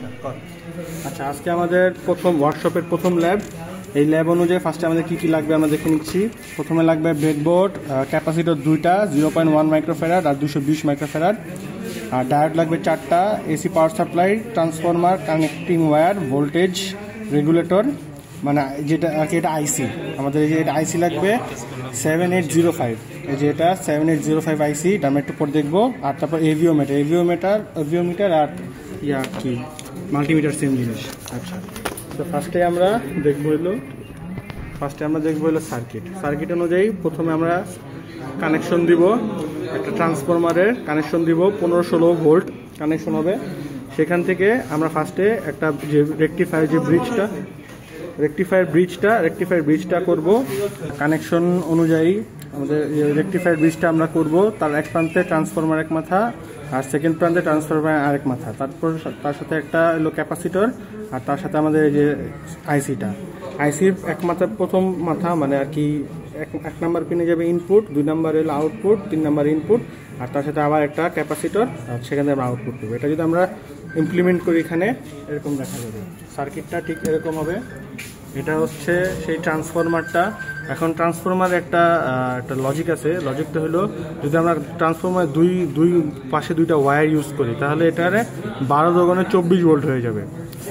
আচ্ছা আচ্ছা, আজকে আমাদের প্রথম ওয়ার্কশপের প্রথম ল্যাব। এই ল্যাব অনুযায়ী ফার্স্টে আমাদের কী কী লাগবে আমরা দেখে নিচ্ছি। প্রথমে লাগবে ব্রেডবোর্ড, ক্যাপাসিটর 2টা 0.1 মাইক্রোফ্যারাড আর 220 মাইক্রোফ্যারাড, আর ডায়োড লাগবে 4টা, AC power supply, transformer, connecting wire, voltage regulator, মানে যেটা এটা আইসি আমাদের, এই যে এটা আইসি লাগবে 7805, এই যে এটা 7805 আইসি, এটা আমরা একটু পরে দেখবো। আর তারপর এভিওমিটার আর কি মাল্টিমিটার সেম জিনিস। আচ্ছা, তো ফার্স্টে আমরা দেখবো হলো সার্কিট অনুযায়ী প্রথমে আমরা কানেকশন দিব, একটা ট্রান্সফরমারের কানেকশন দিব, 15-16 ভোল্ট কানেকশন হবে। সেখান থেকে আমরা ফার্স্টে একটা যে রেকটিফায়ার ব্রিজটা করব। কানেকশন অনুযায়ী আমাদের রেকটিফায়ার ব্রিজটা আমরা করব, তার এক প্রান্তে ট্রান্সফরমার এক মাথা আর সেকেন্ড প্রান্তে ট্রান্সফরমার আরেক মাথা, তারপর তার সাথে একটা হলো ক্যাপাসিটর, আর তার সাথে আমাদের যে আইসির এক মাথা, প্রথম মাথা মানে আর কি এক নাম্বার পিনে যাবে ইনপুট, 2 নাম্বার হলো আউটপুট, 3 নাম্বার ইনপুট, আর তার সাথে আবার একটা ক্যাপাসিটর, আর সেখানে আমরা আউটপুট করবো। এটা যদি আমরা ইমপ্লিমেন্ট করি এখানে এরকম দেখা যাবে, সার্কিটটা ঠিক এরকম হবে। এটা হচ্ছে সেই ট্রান্সফরমারটা। এখন ট্রান্সফরমার একটা লজিক আছে, লজিকটা হলো যদি আমরা ট্রান্সফরমার দুই পাশে 2টা ওয়্যার ইউজ করি তাহলে এটারে 12 দোকানে 24 ভোল্ট হয়ে যাবে,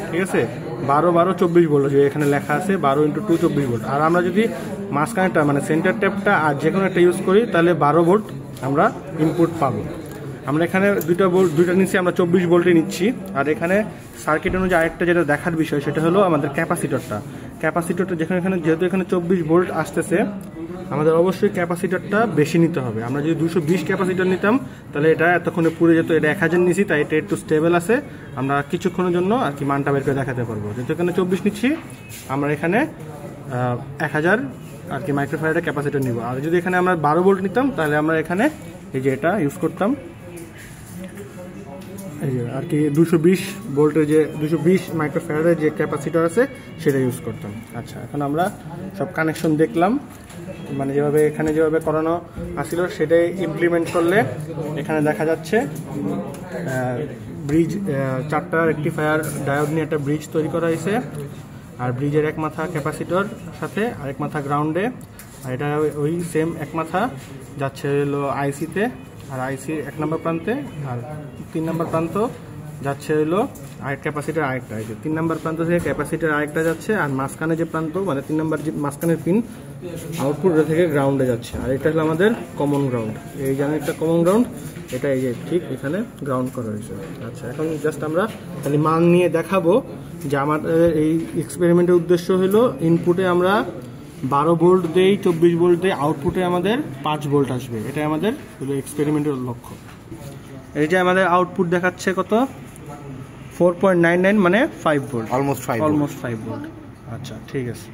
ঠিক আছে? 12-24 ভোল্ট, যে এখানে লেখা আছে 12 × 2 24 ভোল্ট। আর আমরা যদি মাঝখানেটা মানে সেন্টার ট্যাপটা আর যে কোনো একটা ইউজ করি তাহলে 12 ভোল্ট আমরা ইনপুট পাবো। আমরা এখানে দুইটা নিচ্ছি, আমরা 24 ভোল্টে নিচ্ছি। আর এখানে সার্কিট অনুযায়ী আরেকটা যেটা দেখার বিষয় সেটা হলো আমাদের ক্যাপাসিটরটা যেহেতু এখানে 24 ভোল্ট আসতেছে, আমাদের অবশ্যই ক্যাপাসিটরটা বেশি নিতে হবে। আমরা যদি 220 ক্যাপাসিটর নিতাম তাহলে এটা এতক্ষণে পুড়ে যেত। এটা 1000 নিছি, তাই এটা একটু স্টেবল আছে, আমরা কিছুক্ষণের জন্য আর কি মানটা বের করে দেখাতে পারবো। যেহেতু এখানে 24 নিচ্ছি, আমরা এখানে 1000 আর কি মাইক্রোফ্যারাডের ক্যাপাসিটর নিব। আর যদি এখানে আমরা 12 ভোল্ট নিতাম তাহলে আমরা এখানে এই যে এটা ইউজ করতাম, এই যে আর কি 220 ভোল্টের যে 220 মাইক্রোফ্যারাডের যে ক্যাপাসিটর আছে সেটা ইউজ করতাম। আচ্ছা, এখন আমরা সব কানেকশন দেখলাম, মানে যেভাবে করানো আসছিল সেটাই ইমপ্লিমেন্ট করলে এখানে দেখা যাচ্ছে ব্রিজ 4টা রেকটিফায়ার ডায়োড নিয়ে একটা ব্রিজ তৈরি করা হয়েছে। আর ব্রিজের এক মাথা ক্যাপাসিটর সাথে আরেক মাথা গ্রাউন্ডে, আর এটা ওই সেম এক মাথা যাচ্ছে হলো আইসিতে, আর আইসি 1 নম্বর প্রান্তে, আর 3 নম্বর প্রান্ত যাচ্ছে হলো আরেক ক্যাপাসিটার আরেকটা, এই যে 3 নম্বর প্রান্ত থেকে ক্যাপাসিটার আরেকটা যাচ্ছে, আর মাঝখানে যে প্রান্ত মানে 3 নম্বর যে মাঝখানের পিন আউটপুট থেকে গ্রাউন্ডে যাচ্ছে। আর এটা হলো আমাদের কমন গ্রাউন্ড, এই জানেন একটা কমন গ্রাউন্ড, এটা এই যে ঠিক এখানে গ্রাউন্ড করা হয়েছে। আচ্ছা, এখন জাস্ট আমরা খালি মান নিয়ে দেখাবো যে আমাদের এই এক্সপেরিমেন্টের উদ্দেশ্য হলো ইনপুটে আমরা 12 ভোল্ট দেই, 24 ভোল্ট দেই, আউটপুটে আমাদের 5 ভোল্ট আসবে। এটাই আমাদের হলো এক্সপেরিমেন্টের লক্ষ্য। এই যে আমাদের আউটপুট দেখাচ্ছে কত, 4.99 মানে 5 ভোল্ট, অলমোস্ট 5 ভোল্ট। আচ্ছা, ঠিক আছে।